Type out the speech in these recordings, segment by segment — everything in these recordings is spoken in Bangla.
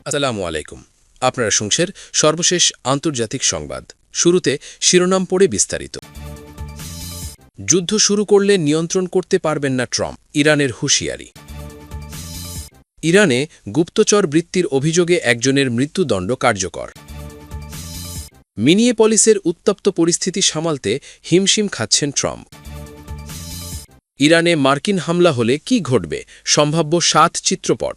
আসসালামু আলাইকুম। আপনারা শুনছেন সর্বশেষ আন্তর্জাতিক সংবাদ। শুরুতে শিরোনাম পড়ে বিস্তারিত। যুদ্ধ শুরু করলে নিয়ন্ত্রণ করতে পারবেন না ট্রাম্প, ইরানের হুঁশিয়ারি। ইরানে গুপ্তচর বৃত্তির অভিযোগে একজনের মৃত্যুদণ্ড কার্যকর। মিনিয়েপলিসের উত্তপ্ত পরিস্থিতি সামালতে হিমশিম খাচ্ছেন ট্রাম্প। ইরানে মার্কিন হামলা হলে কি ঘটবে, সম্ভাব্য 7 চিত্রপট।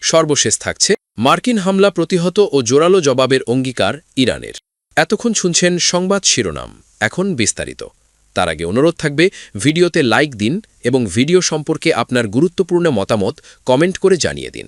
সর্বশেষ থাকছে মার্কিন হামলা প্রতিহত ও জোরালো জবাবের অঙ্গীকার ইরানের। এতক্ষণ শুনছেন সংবাদ শিরোনাম, এখন বিস্তারিত। তার আগে অনুরোধ থাকবে ভিডিওতে লাইক দিন এবং ভিডিও সম্পর্কে আপনার গুরুত্বপূর্ণ মতামত কমেন্ট করে জানিয়ে দিন।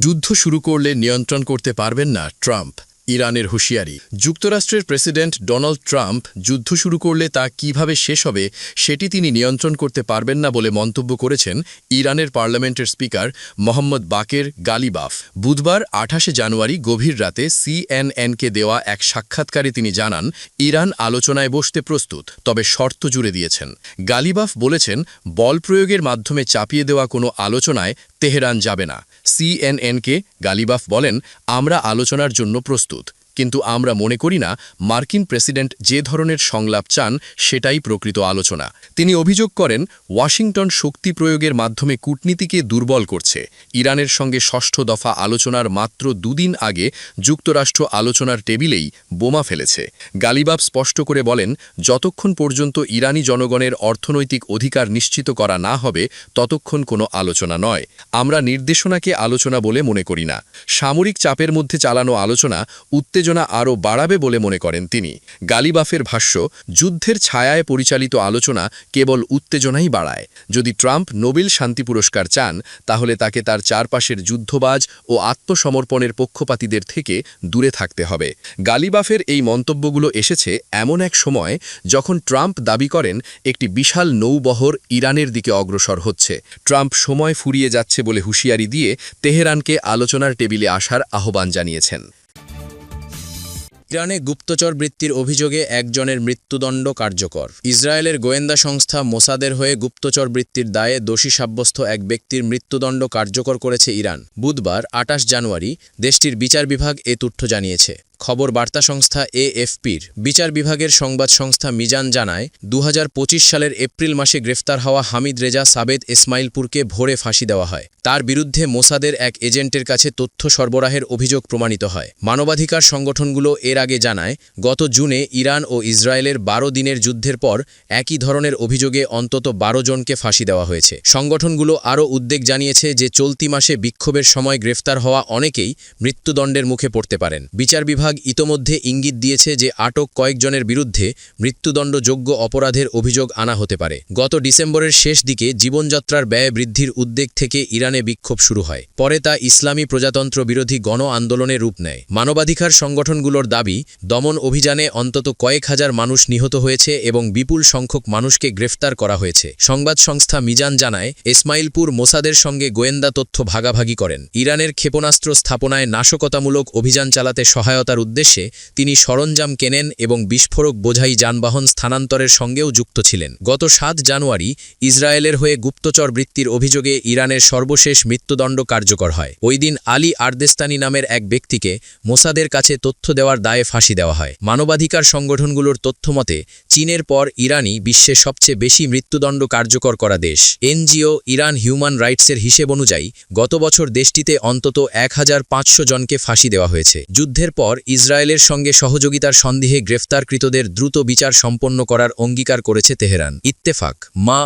যুদ্ধ শুরু করলে নিয়ন্ত্রণ করতে পারবেন না ট্রাম্প, ইরানের হুঁশিয়ারি। যুক্তরাষ্ট্রের প্রেসিডেন্ট ডোনাল্ড ট্রাম্প যুদ্ধ শুরু করলে তা কিভাবে শেষ হবে সেটি তিনি নিয়ন্ত্রণ করতে পারবেন না বলে মন্তব্য করেছেন ইরানের পার্লামেন্টের স্পিকার মোহাম্মদ বাকের গালিবাফ। বুধবার 28 জানুয়ারি গভীর রাতে সিএনএনকে দেওয়া এক সাক্ষাৎকারে তিনি জানান, ইরান আলোচনায় বসতে প্রস্তুত, তবে শর্ত জুড়ে দিয়েছেন। গালিবাফ বলেছেন, বল প্রয়োগের মাধ্যমে চাপিয়ে দেওয়া কোনো আলোচনায় তেহরান যাবে না। সিএনএনকে গালিবাফ বলেন, আমরা আলোচনার জন্য প্রস্তুত, কিন্তু আমরা মনে করি না মার্কিন প্রেসিডেন্ট যে ধরনের সংলাপ চান সেটাই প্রকৃত আলোচনা। তিনি অভিযোগ করেন, ওয়াশিংটন শক্তি প্রয়োগের মাধ্যমে কূটনীতিকে দুর্বল করছে। ইরানের সঙ্গে 6ষ্ঠ দফা আলোচনার মাত্র 2 দিন আগে যুক্তরাষ্ট্র আলোচনার টেবিলেই বোমা ফেলেছে। গালিবাফ স্পষ্ট করে বলেন, যতক্ষণ পর্যন্ত ইরানি জনগণের অর্থনৈতিক অধিকার নিশ্চিত করা না হবে ততক্ষণ কোনো আলোচনা নয়। আমরা নির্দেশনাকে আলোচনা বলে মনে করি না। সামরিক চাপের মধ্যে চালানো আলোচনা উত্তেজনা আরও বাড়াবে বলে মনে করেন তিনি। গালিবাফের ভাষ্য, যুদ্ধের ছায়ায় পরিচালিত আলোচনা কেবল উত্তেজনাই বাড়ায়। যদি ট্রাম্প নোবেল শান্তি পুরস্কার চান তাহলে তাকে তার চারপাশের যুদ্ধবাজ ও আত্মসমর্পণের পক্ষপাতীদের থেকে দূরে থাকতে হবে। গালিবাফের এই মন্তব্যগুলো এসেছে এমন এক সময় যখন ট্রাম্প দাবি করেন একটি বিশাল নৌবহর ইরানের দিকে অগ্রসর হচ্ছে। ট্রাম্প সময় ফুরিয়ে যাচ্ছে বলে হুঁশিয়ারি দিয়ে তেহরানকে আলোচনার টেবিলে আসার আহ্বান জানিয়েছেন। ইরানে গুপ্তচর বৃত্তির অভিযোগে একজনের মৃত্যুদণ্ড কার্যকর। ইসরায়েলের গোয়েন্দা সংস্থা মোসাদের হয়ে গুপ্তচর বৃত্তির দায়ে দোষী সাব্যস্ত এক ব্যক্তির মৃত্যুদণ্ড কার্যকর করেছে ইরান। বুধবার 28 জানুয়ারি দেশটির বিচার বিভাগ এ তথ্য জানিয়েছে। খবর বার্তা সংস্থা এএফপির বিচার বিভাগের সংবাদ সংস্থা মিজান জানায়, 2025 সালের এপ্রিল মাসে গ্রেফতার হওয়া হামিদ রেজা সাবেদ ইসমাইলপুরকে ভোরে ফাঁসি দেওয়া হয়। তার বিরুদ্ধে মোসাদের এক এজেন্টের কাছে তথ্য সরবরাহের অভিযোগ প্রমাণিত হয়। মানবাধিকার সংগঠনগুলো এর আগে জানায়, গত জুনে ইরান ও ইসরায়েলের 12 দিনের যুদ্ধের পর একই ধরনের অভিযোগে অন্তত 12 জনকে ফাঁসি দেওয়া হয়েছে। সংগঠনগুলো আরও উদ্বেগ জানিয়েছে যে চলতি মাসে বিক্ষোভের সময় গ্রেফতার হওয়া অনেকেই মৃত্যুদণ্ডের মুখে পড়তে পারেন। বিচার বিভাগ ইতোমধ্যে ইঙ্গিত দিয়েছে যে আটক কয়েকজনের বিরুদ্ধে মৃত্যুদণ্ডযোগ্য অপরাধের অভিযোগ আনা হতে পারে। গত ডিসেম্বরের শেষ দিকে জীবনযাত্রার ব্যয় বৃদ্ধির উদ্বেগ থেকে ইরানে বিক্ষোভ শুরু হয়। পরে তা ইসলামী প্রজাতন্ত্র বিরোধী গণ আন্দোলনে রূপ নেয়। মানবাধিকার সংগঠনগুলোর দাবি, দমন অভিযানে অন্তত কয়েক হাজার মানুষ নিহত হয়েছে এবং বিপুল সংখ্যক মানুষকে গ্রেফতার করা হয়েছে। সংবাদ সংস্থা মিজান জানায়, ইসমাইলপুর মোসাদের সঙ্গে গোয়েন্দা তথ্য ভাগাভাগি করেন। ইরানের ক্ষেপণাস্ত্র স্থাপনায় নাশকতামূলক অভিযান চালাতে সহায়তার উদ্দেশ্যে তিনি সরঞ্জাম কেনেন এবং বিস্ফোরক বোঝাই যানবাহন স্থানান্তরের সঙ্গেও যুক্ত ছিলেন। গত 7 জানুয়ারি ইসরায়েলের হয়ে গুপ্তচর বৃত্তির অভিযোগে ইরানের সর্বশেষ মৃত্যুদণ্ড কার্যকর হয়। ওই দিন আলী আরদেস্তানি নামের এক ব্যক্তিকে মোসাদের কাছে তথ্য দেওয়ার দায়ে ফাঁসি দেওয়া হয়। মানবাধিকার সংগঠনগুলোর তথ্যমতে চীনের পর ইরানই বিশ্বের সবচেয়ে বেশি মৃত্যুদণ্ড কার্যকর করা দেশ। এনজিও ইরান হিউম্যান রাইটসের হিসেব অনুযায়ী গত বছর দেশটিতে অন্তত 1500 জনকে ফাঁসি দেওয়া হয়েছে। যুদ্ধের পর ইসরায়েলের সঙ্গে সহযোগিতার সন্দেহে গ্রেফতারকৃতদের দ্রুত বিচার সম্পন্ন করার অঙ্গীকার করেছে তেহরান। ইত্তেফাক মা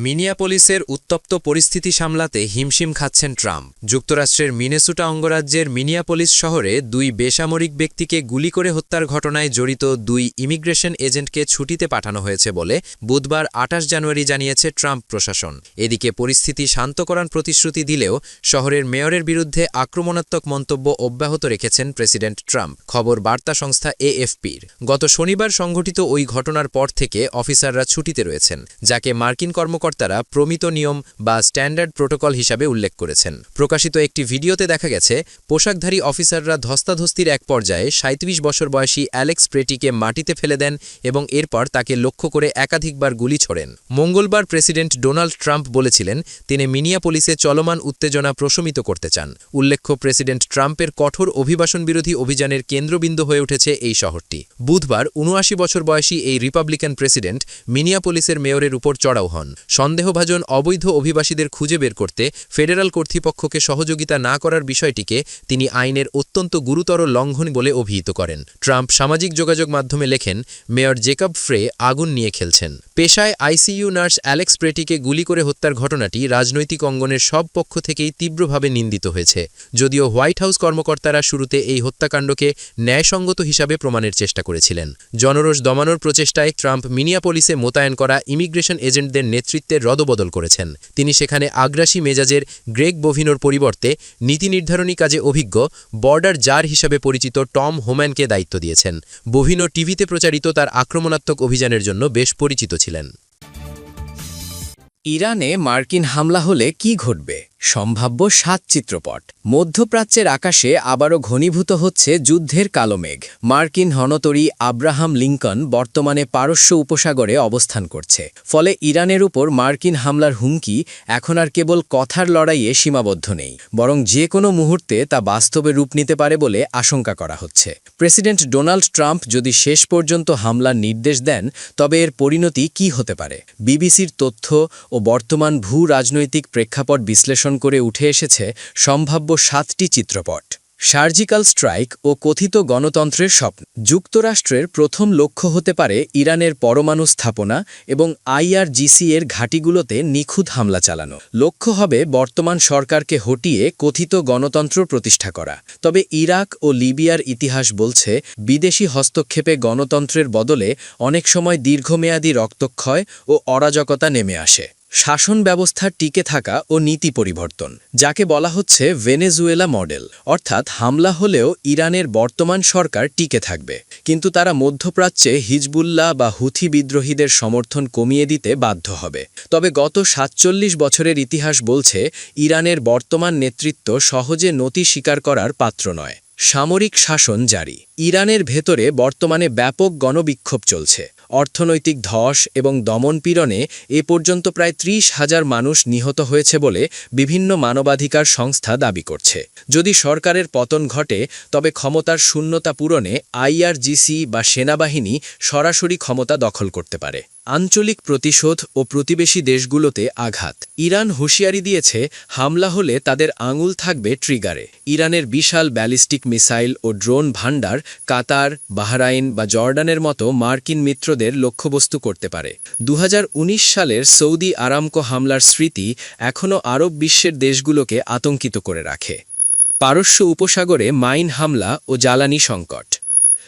মিনিয়াপলিসের উত্তপ্ত পরিস্থিতি সামলাতে হিমশিম খাচ্ছেন ট্রাম্প। যুক্তরাষ্ট্রের মিনেসোটা অঙ্গরাজ্যের মিনিয়াপলিস শহরে 2 বেসামরিক ব্যক্তিকে গুলি করে হত্যার ঘটনায় জড়িত 2 ইমিগ্রেশন এজেন্টকে ছুটিতে পাঠানো হয়েছে বলে বুধবার 28 জানুয়ারি জানিয়েছে ট্রাম্প প্রশাসন। এদিকে পরিস্থিতি শান্ত করার প্রতিশ্রুতি দিলেও শহরের মেয়রের বিরুদ্ধে আক্রমণাত্মক মন্তব্য অব্যাহত রেখেছেন প্রেসিডেন্ট ট্রাম্প। খবর বার্তা সংস্থা এএফপির। গত শনিবার সংঘটিত ওই ঘটনার পর থেকে অফিসাররা ছুটিতে রয়েছেন, যাকে মার্কিন কর্মকর্তা কর্মকর্তারা প্রমিত নিয়ম বা স্ট্যান্ডার্ড প্রোটোকল হিসাবে উল্লেখ করেছেন। প্রকাশিত একটি ভিডিওতে দেখা গেছে পোশাকধারী অফিসাররা ধস্তাধস্তির এক পর্যায়ে ৩৭ বছর বয়সী অ্যালেক্স প্রেটিকে মাটিতে ফেলে দেন এবং এরপর তাকে লক্ষ্য করে একাধিকবার গুলি ছোড়েন। মঙ্গলবার প্রেসিডেন্ট ডোনাল্ড ট্রাম্প বলেছিলেন তিনি মিনিয়াপোলিসে চলমান উত্তেজনা প্রশমিত করতে চান। উল্লেখ্য, প্রেসিডেন্ট ট্রাম্পের কঠোর অভিবাসন বিরোধী অভিযানের কেন্দ্রবিন্দু হয়ে উঠেছে এই শহরটি। বুধবার ৭৯ বছর বয়সী এই রিপাবলিকান প্রেসিডেন্ট মিনিয়াপোলিসের মেয়রের উপর চড়াও হন। সন্দেহভাজন অবৈধ অভিবাসীদের খুঁজে বের করতে ফেডারাল কর্তৃপক্ষকে সহযোগিতা না করার বিষয়টিকে তিনি আইনের অত্যন্ত গুরুতর লঙ্ঘন বলে অভিহিত করেন। ট্রাম্প সামাজিক যোগাযোগ মাধ্যমে লেখেন, মেয়র জেকব ফ্রে আগুন নিয়ে খেলছেন। পেশায় আইসিইউ নার্স অ্যালেক্স প্রেটিকে গুলি করে হত্যার ঘটনাটি রাজনৈতিক অঙ্গনের সব পক্ষ থেকেই তীব্রভাবে নিন্দিত হয়েছে। যদিও হোয়াইট হাউস কর্মকর্তারা শুরুতে এই হত্যাকাণ্ডকে ন্যায়সঙ্গত হিসাবে প্রমাণের চেষ্টা করেছিলেন। জনরোষ দমানোর প্রচেষ্টায় ট্রাম্প মিনিয়াপোলিসে মোতায়েন করা ইমিগ্রেশন এজেন্টদের নেতৃত্বের রদবদল করেছেন। তিনি সেখানে আগ্রাসী মেজাজের গ্রেগ বোভিনোর পরিবর্তে নীতি নির্ধারণী কাজে অভিজ্ঞ বর্ডার জার হিসাবে পরিচিত টম হোম্যানকে দায়িত্ব দিয়েছেন। বোভিনো টিভিতে প্রচারিত তার আক্রমণাত্মক অভিযানের জন্য বেশ পরিচিত ছিলেন। ইরানে মার্কিন হামলা হলে কি ঘটবে? সম্ভাব্য ৭ চিত্রপট। মধ্যপ্রাচ্যের আকাশে আবারও ঘনীভূত হচ্ছে যুদ্ধের কালো মেঘ। মার্কিন হনতরী আব্রাহাম লিঙ্কন বর্তমানে পারস্য উপসাগরে অবস্থান করছে। ফলে ইরানের উপর মার্কিন হামলার হুমকি এখন আর কেবল কথার লড়াইয়ে সীমাবদ্ধ নেই, বরং যে কোনো মুহূর্তে তা বাস্তবে রূপ নিতে পারে বলে আশঙ্কা করা হচ্ছে। প্রেসিডেন্ট ডোনাল্ড ট্রাম্প যদি শেষ পর্যন্ত হামলার নির্দেশ দেন, তবে এর পরিণতি কী হতে পারে? বিবিসির তথ্য ও বর্তমান ভূ রাজনৈতিক প্রেক্ষাপট বিশ্লেষণ করে উঠে এসেছে সম্ভাব্য ৭টি চিত্রপট। সার্জিক্যাল স্ট্রাইক ও কথিত গণতন্ত্রের স্বপ্ন। যুক্তরাষ্ট্রের প্রথম লক্ষ্য হতে পারে ইরানের পরমাণু স্থাপনা এবং IRGC এর ঘাঁটিগুলোতে নিখুঁত হামলা চালানো। লক্ষ্য হবে বর্তমান সরকারকে হটিয়ে কথিত গণতন্ত্র প্রতিষ্ঠা করা। তবে ইরাক ও লিবিয়ার ইতিহাস বলছে, বিদেশি হস্তক্ষেপে গণতন্ত্রের বদলে অনেক সময় দীর্ঘমেয়াদী রক্তক্ষয় ও অরাজকতা নেমে আসে। শাসন ব্যবস্থার টিকে থাকা ও নীতি পরিবর্তন, যাকে বলা হচ্ছে ভেনেজুয়েলা মডেল। অর্থাৎ হামলা হলেও ইরানের বর্তমান সরকার টিকে থাকবে, কিন্তু তারা মধ্যপ্রাচ্যে হিজবুল্লাহ বা হুথি বিদ্রোহীদের সমর্থন কমিয়ে দিতে বাধ্য হবে। তবে গত ৪৭ বছরের ইতিহাস বলছে ইরানের বর্তমান নেতৃত্ব সহজে নতি স্বীকার করার পাত্র নয়। সামরিক শাসন জারি। ইরানের ভেতরে বর্তমানে ব্যাপক গণবিক্ষোভ চলছে। অর্থনৈতিক ধস এবং দমনপীড়নে এ পর্যন্ত প্রায় ৩০,০০০ মানুষ নিহত হয়েছে বলে বিভিন্ন মানবাধিকার সংস্থা দাবি করছে। যদি সরকারের পতন ঘটে, তবে ক্ষমতার শূন্যতা পূরণে IRGC বা সেনাবাহিনী সরাসরি ক্ষমতা দখল করতে পারে। আঞ্চলিক প্রতিশোধ ও প্রতিবেশী দেশগুলোতে আঘাত। ইরান হুঁশিয়ারি দিয়েছে, হামলা হলে তাদের আঙুল থাকবে ট্রিগারে। ইরানের বিশাল ব্যালিস্টিক মিসাইল ও ড্রোন ভান্ডার কাতার, বাহরাইন বা জর্ডানের মতো মার্কিন মিত্রদের লক্ষ্যবস্তু করতে পারে। ২০১৯ সালের সৌদি আরামকো হামলার স্মৃতি এখনও আরব বিশ্বের দেশগুলোকে আতঙ্কিত করে রাখে। পারস্য উপসাগরে মাইন হামলা ও জ্বালানি সংকট।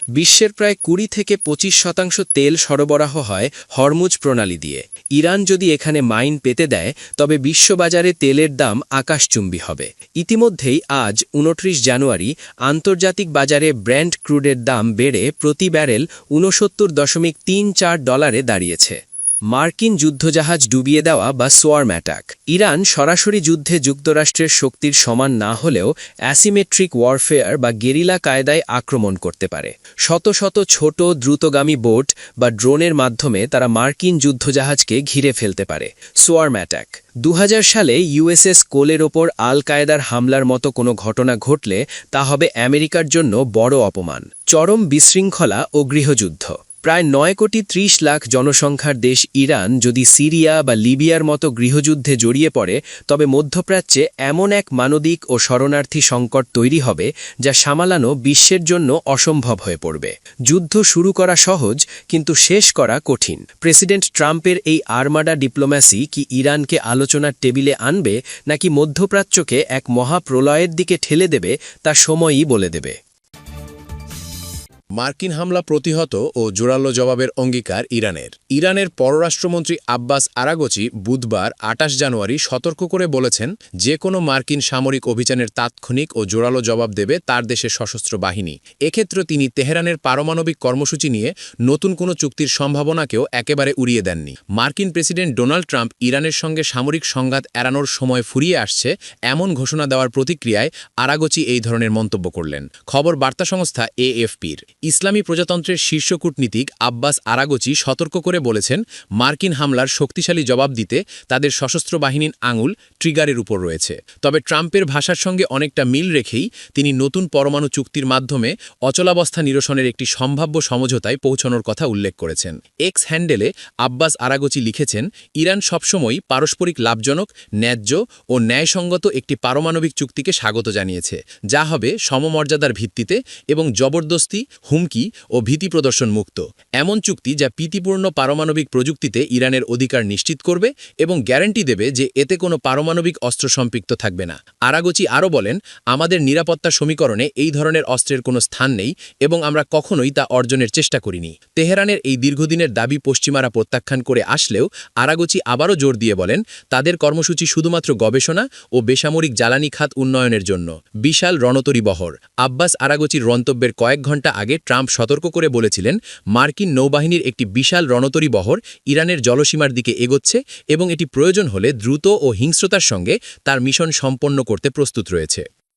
বিশ্বের প্রায় ২০ থেকে ২৫% তেল সরবরাহ হয় হরমুজ প্রণালী দিয়ে। ইরান যদি এখানে মাইন পেতে দেয়, তবে বিশ্ববাজারে তেলের দাম আকাশচুম্বী হবে। ইতিমধ্যেই আজ ২৯ জানুয়ারি আন্তর্জাতিক বাজারে ব্র্যান্ড ক্রুডের দাম বেড়ে প্রতি ব্যারেল $৬৯.৩৪ দাঁড়িয়েছে। মার্কিন যুদ্ধজাহাজ ডুবিয়ে দেওয়া বা সোয়ার্ম অ্যাটাক। ইরান সরাসরি যুদ্ধে যুক্তরাষ্ট্রের শক্তির সমান না হলেও অ্যাসিমেট্রিক ওয়ারফেয়ার বা গেরিলা কায়দায় আক্রমণ করতে পারে। শত শত ছোট দ্রুতগামী বোট বা ড্রোনের মাধ্যমে তারা মার্কিন যুদ্ধজাহাজকে ঘিরে ফেলতে পারে। Swarm attack. ২০০০ সালে USS কোলের ওপর আল কায়েদার হামলার মতো কোনো ঘটনা ঘটলে তা হবে আমেরিকার জন্য বড় অপমান। চরম বিশৃঙ্খলা ও গৃহযুদ্ধ। প্রায় ৯,৩০,০০,০০০ জনসংখ্যার দেশ ইরান যদি সিরিয়া বা লিবিয়ার মতো গৃহযুদ্ধে জড়িয়ে পড়ে, তবে মধ্যপ্রাচ্যে এমন এক মানবিক ও শরণার্থী সংকট তৈরি হবে যা সামলানো বিশ্বের জন্য অসম্ভব হয়ে পড়বে। যুদ্ধ শুরু করা সহজ, কিন্তু শেষ করা কঠিন। প্রেসিডেন্ট ট্রাম্পের এই আর্মাডা ডিপ্লোম্যাসি কি ইরানকে আলোচনার টেবিলে আনবে, নাকি মধ্যপ্রাচ্যকে এক মহাপ্রলয়ের দিকে ঠেলে দেবে, তা সময়ই বলে দেবে। মার্কিন হামলা প্রতিহত ও জোরালো জবাবের অঙ্গীকার ইরানের। ইরানের পররাষ্ট্রমন্ত্রী আব্বাস আরাগচি বুধবার ২৮ জানুয়ারি সতর্ক করে বলেছেন, যে কোনো মার্কিন সামরিক অভিযানের তাৎক্ষণিক ও জোরালো জবাব দেবে তার দেশের সশস্ত্র বাহিনী। এক্ষেত্রে তিনি তেহরানের পারমাণবিক কর্মসূচি নিয়ে নতুন কোনো চুক্তির সম্ভাবনাকেও একেবারে উড়িয়ে দেননি। মার্কিন প্রেসিডেন্ট ডোনাল্ড ট্রাম্প ইরানের সঙ্গে সামরিক সংঘাত এড়ানোর সময় ফুরিয়ে আসছে এমন ঘোষণা দেওয়ার প্রতিক্রিয়ায় আরাগচি এই ধরনের মন্তব্য করলেন। খবর বার্তা সংস্থা এএফপির। ইসলামী প্রজাতন্ত্রের শীর্ষ কূটনীতিক আব্বাস আরাগচি সতর্ক করে বলেছেন, মার্কিন হামলার শক্তিশালী জবাব দিতে তাদের সশস্ত্র বাহিনীর আঙুল ট্রিগারের উপর রয়েছে। তবে ট্রাম্পের ভাষার সঙ্গে অনেকটা মিল রেখেই তিনি নতুন পরমাণু চুক্তির মাধ্যমে অচলাবস্থা নিরসনের একটি সম্ভাব্য সমঝোতায় পৌঁছানোর কথা উল্লেখ করেছেন। এক্স হ্যান্ডেলে আব্বাস আরাগচি লিখেছেন, ইরান সবসময়ই পারস্পরিক লাভজনক, ন্যায্য ও ন্যায়সঙ্গত একটি পারমাণবিক চুক্তিকে স্বাগত জানিয়েছে, যা হবে সমমর্যাদার ভিত্তিতে এবং জবরদস্তি, হুমকি ও ভীতি প্রদর্শন মুক্ত। এমন চুক্তি যা প্রীতিপূর্ণ পারমাণবিক প্রযুক্তিতে ইরানের অধিকার নিশ্চিত করবে এবং গ্যারান্টি দেবে যে এতে কোনো পারমাণবিক অস্ত্র সম্পৃক্ত থাকবে না। আরাগচি আরও বলেন, আমাদের নিরাপত্তা সমীকরণে এই ধরনের অস্ত্রের কোনো স্থান নেই এবং আমরা কখনোই তা অর্জনের চেষ্টা করিনি। তেহরানের এই দীর্ঘদিনের দাবি পশ্চিমারা প্রত্যাখ্যান করে আসলেও আরাগচি আবারও জোর দিয়ে বলেন, তাদের কর্মসূচি শুধুমাত্র গবেষণা ও বেসামরিক জ্বালানি খাত উন্নয়নের জন্য। বিশাল রণতরী বহর। আব্বাস আরাগচির মন্তব্যের কয়েক ঘণ্টা আগে ট্রাম্প সতর্ক করে বলেছিলেন, মার্কিন নৌবাহিনীর একটি বিশাল রণতরী বহর ইরানের জলসীমার দিকে এগোচ্ছে এবং এটি প্রয়োজন হলে দ্রুত ও হিংস্রতার সঙ্গে তার মিশন সম্পন্ন করতে প্রস্তুত রয়েছে।